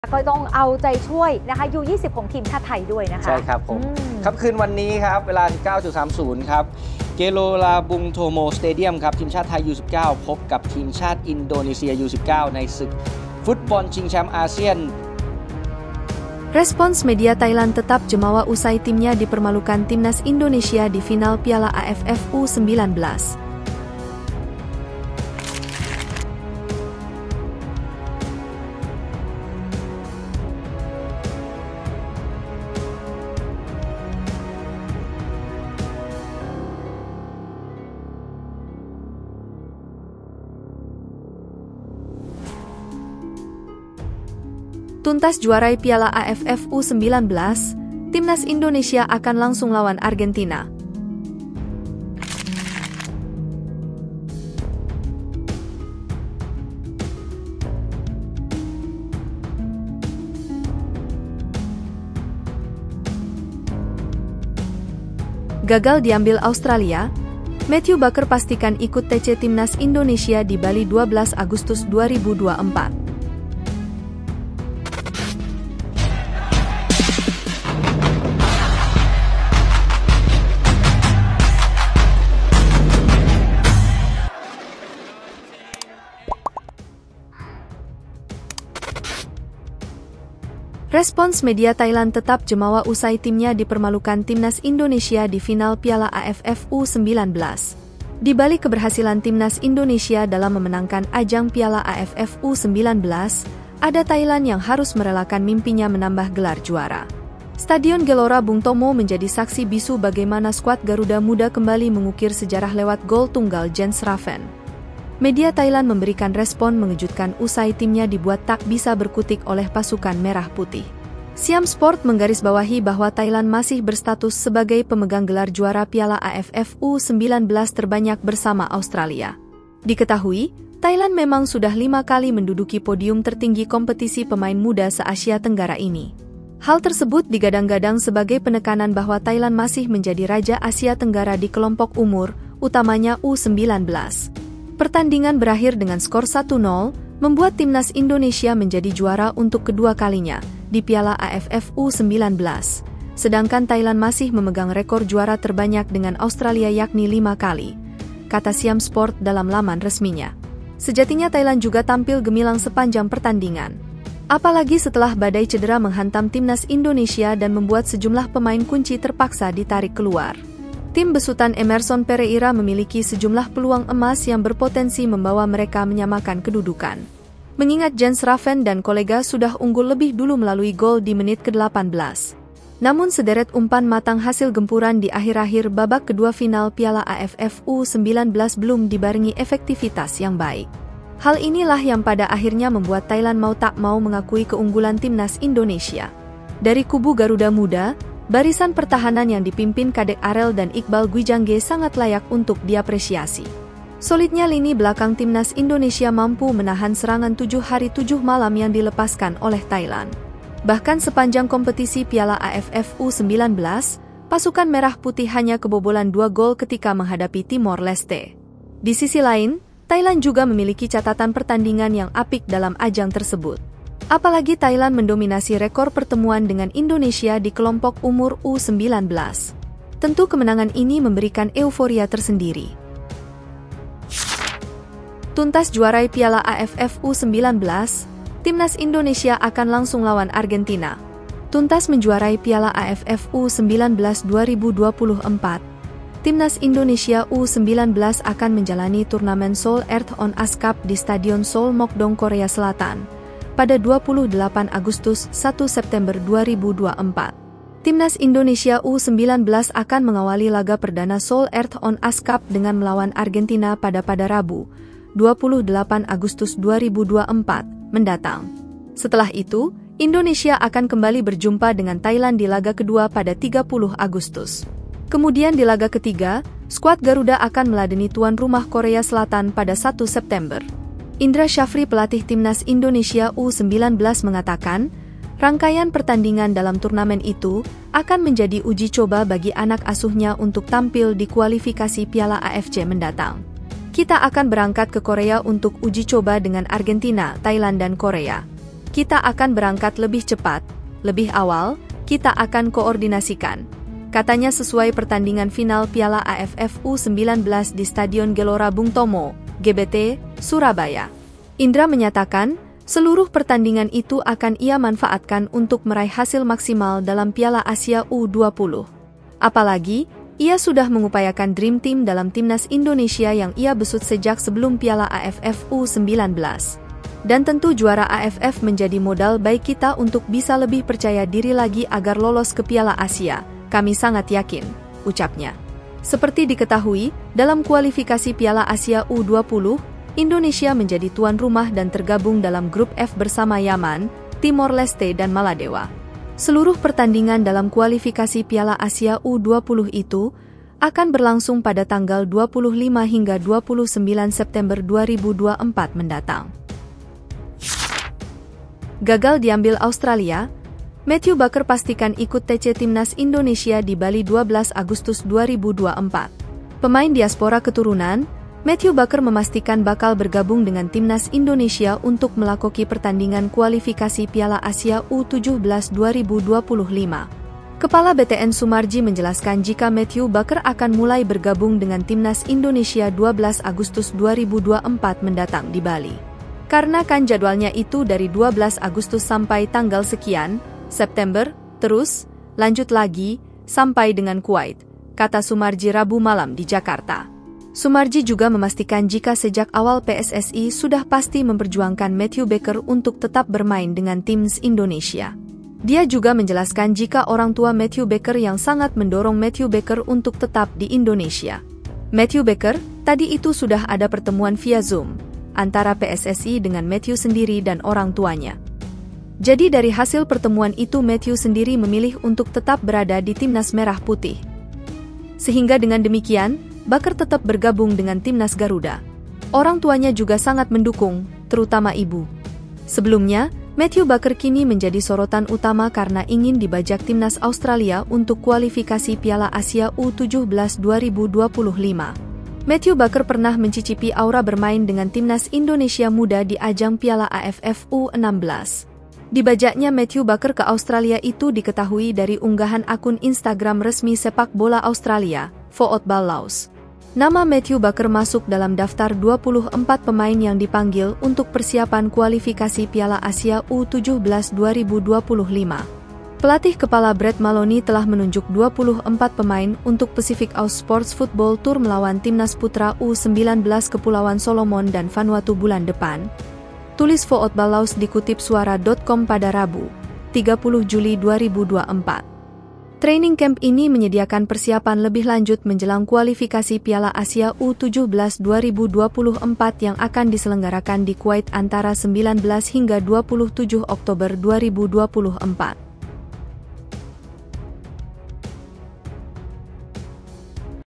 ก็ต้องเอาใจช่วยนะคะU20ของทีมชาติไทยด้วยนะคะใช่ครับผมครับคืนวันนี้ครับเวลา 19:30 ครับเกโลลาบุงโทโมสเตเดียมครับทีมชาติไทย U19 พบกับทีมชาติอินโดนีเซีย U19 ในศึกฟุตบอลชิงแชมป์อาเซียน Respons media Thailand tetap jemawa usai timnya dipermalukan timnas Indonesia di final Piala AFF U19. Tuntas juarai Piala AFF U19, timnas Indonesia akan langsung lawan Argentina. Gagal diambil Australia, Matthew Baker pastikan ikut TC timnas Indonesia di Bali 12 Agustus 2024. Respons media Thailand tetap jemawa usai timnya dipermalukan timnas Indonesia di final Piala AFF U19. Di balik keberhasilan timnas Indonesia dalam memenangkan ajang Piala AFF U19, ada Thailand yang harus merelakan mimpinya menambah gelar juara. Stadion Gelora Bung Tomo menjadi saksi bisu bagaimana skuad Garuda Muda kembali mengukir sejarah lewat gol tunggal Jens Raven. Media Thailand memberikan respon mengejutkan usai timnya dibuat tak bisa berkutik oleh pasukan merah putih. Siam Sport menggarisbawahi bahwa Thailand masih berstatus sebagai pemegang gelar juara Piala AFF U19 terbanyak bersama Australia. Diketahui, Thailand memang sudah 5 kali menduduki podium tertinggi kompetisi pemain muda se-Asia Tenggara ini. Hal tersebut digadang-gadang sebagai penekanan bahwa Thailand masih menjadi raja Asia Tenggara di kelompok umur, utamanya U19. Pertandingan berakhir dengan skor 1-0, membuat timnas Indonesia menjadi juara untuk kedua kalinya di Piala AFF U19. Sedangkan Thailand masih memegang rekor juara terbanyak dengan Australia yakni 5 kali, kata Siam Sport dalam laman resminya. Sejatinya Thailand juga tampil gemilang sepanjang pertandingan. Apalagi setelah badai cedera menghantam timnas Indonesia dan membuat sejumlah pemain kunci terpaksa ditarik keluar. Tim besutan Emerson Pereira memiliki sejumlah peluang emas yang berpotensi membawa mereka menyamakan kedudukan. Mengingat Jens Raven dan kolega sudah unggul lebih dulu melalui gol di menit ke-18. Namun sederet umpan matang hasil gempuran di akhir-akhir babak kedua final Piala AFF U19 belum dibarengi efektivitas yang baik. Hal inilah yang pada akhirnya membuat Thailand mau tak mau mengakui keunggulan timnas Indonesia. Dari kubu Garuda Muda, barisan pertahanan yang dipimpin Kadek Arel dan Iqbal Gwijangge sangat layak untuk diapresiasi. Solidnya lini belakang timnas Indonesia mampu menahan serangan 7 hari 7 malam yang dilepaskan oleh Thailand. Bahkan sepanjang kompetisi Piala AFF U19, pasukan merah putih hanya kebobolan 2 gol ketika menghadapi Timor Leste. Di sisi lain, Thailand juga memiliki catatan pertandingan yang apik dalam ajang tersebut. Apalagi Thailand mendominasi rekor pertemuan dengan Indonesia di kelompok umur U19. Tentu kemenangan ini memberikan euforia tersendiri. Tuntas juarai Piala AFF U19, timnas Indonesia akan langsung lawan Argentina. Tuntas menjuarai Piala AFF U19 2024. Timnas Indonesia U19 akan menjalani turnamen Seoul Earthon Ice Cup di Stadion Seoul Mokdong, Korea Selatan pada 28 Agustus 1 September 2024. Timnas Indonesia U19 akan mengawali laga perdana Seoul Earthon Ice Cup dengan melawan Argentina pada Rabu, 28 Agustus 2024 mendatang. Setelah itu, Indonesia akan kembali berjumpa dengan Thailand di laga kedua pada 30 Agustus. Kemudian di laga ketiga, skuad Garuda akan meladeni tuan rumah Korea Selatan pada 1 September. Indra Syafri, pelatih timnas Indonesia U19 mengatakan, rangkaian pertandingan dalam turnamen itu akan menjadi uji coba bagi anak asuhnya untuk tampil di kualifikasi Piala AFC mendatang. Kita akan berangkat ke Korea untuk uji coba dengan Argentina, Thailand dan Korea. Kita akan berangkat lebih cepat, lebih awal, kita akan koordinasikan. Katanya sesuai pertandingan final Piala AFF U19 di Stadion Gelora Bung Tomo, GBT, Surabaya. Indra menyatakan, seluruh pertandingan itu akan ia manfaatkan untuk meraih hasil maksimal dalam Piala Asia U20. Apalagi, ia sudah mengupayakan Dream Team dalam timnas Indonesia yang ia besut sejak sebelum Piala AFF U19. Dan tentu juara AFF menjadi modal baik kita untuk bisa lebih percaya diri lagi agar lolos ke Piala Asia. Kami sangat yakin, ucapnya. Seperti diketahui, dalam kualifikasi Piala Asia U20, Indonesia menjadi tuan rumah dan tergabung dalam grup F bersama Yaman, Timor Leste dan Maladewa. Seluruh pertandingan dalam kualifikasi Piala Asia U20 itu akan berlangsung pada tanggal 25 hingga 29 September 2024 mendatang. Gagal diambil Australia, Matthew Baker pastikan ikut TC Timnas Indonesia di Bali 12 Agustus 2024. Pemain diaspora keturunan, Matthew Baker memastikan bakal bergabung dengan Timnas Indonesia untuk melakoki pertandingan kualifikasi Piala Asia U17 2025. Kepala BTN Sumarji menjelaskan jika Matthew Baker akan mulai bergabung dengan Timnas Indonesia 12 Agustus 2024 mendatang di Bali. Karena kan jadwalnya itu dari 12 Agustus sampai tanggal sekian, September, terus, lanjut lagi, sampai dengan Kuwait, kata Sumarji Rabu malam di Jakarta. Sumarji juga memastikan jika sejak awal PSSI sudah pasti memperjuangkan Matthew Baker untuk tetap bermain dengan timnas Indonesia. Dia juga menjelaskan jika orang tua Matthew Baker yang sangat mendorong Matthew Baker untuk tetap di Indonesia. Matthew Baker, tadi itu sudah ada pertemuan via Zoom antara PSSI dengan Matthew sendiri dan orang tuanya. Jadi dari hasil pertemuan itu Matthew sendiri memilih untuk tetap berada di Timnas Merah Putih. Sehingga dengan demikian, Baker tetap bergabung dengan Timnas Garuda. Orang tuanya juga sangat mendukung, terutama ibu. Sebelumnya, Matthew Baker kini menjadi sorotan utama karena ingin dibajak Timnas Australia untuk kualifikasi Piala Asia U17 2025. Matthew Baker pernah mencicipi aura bermain dengan Timnas Indonesia muda di ajang Piala AFF U16. Dibajaknya Matthew Baker ke Australia itu diketahui dari unggahan akun Instagram resmi sepak bola Australia, Football Laws. Nama Matthew Baker masuk dalam daftar 24 pemain yang dipanggil untuk persiapan kualifikasi Piala Asia U17 2025. Pelatih kepala Brett Maloney telah menunjuk 24 pemain untuk Pacific Ocean Sports Football Tour melawan Timnas Putra U19 Kepulauan Solomon dan Vanuatu bulan depan. Tulis Football Laws dikutip suara.com pada Rabu, 30 Juli 2024. Training camp ini menyediakan persiapan lebih lanjut menjelang kualifikasi Piala Asia U17 2024 yang akan diselenggarakan di Kuwait antara 19 hingga 27 Oktober 2024.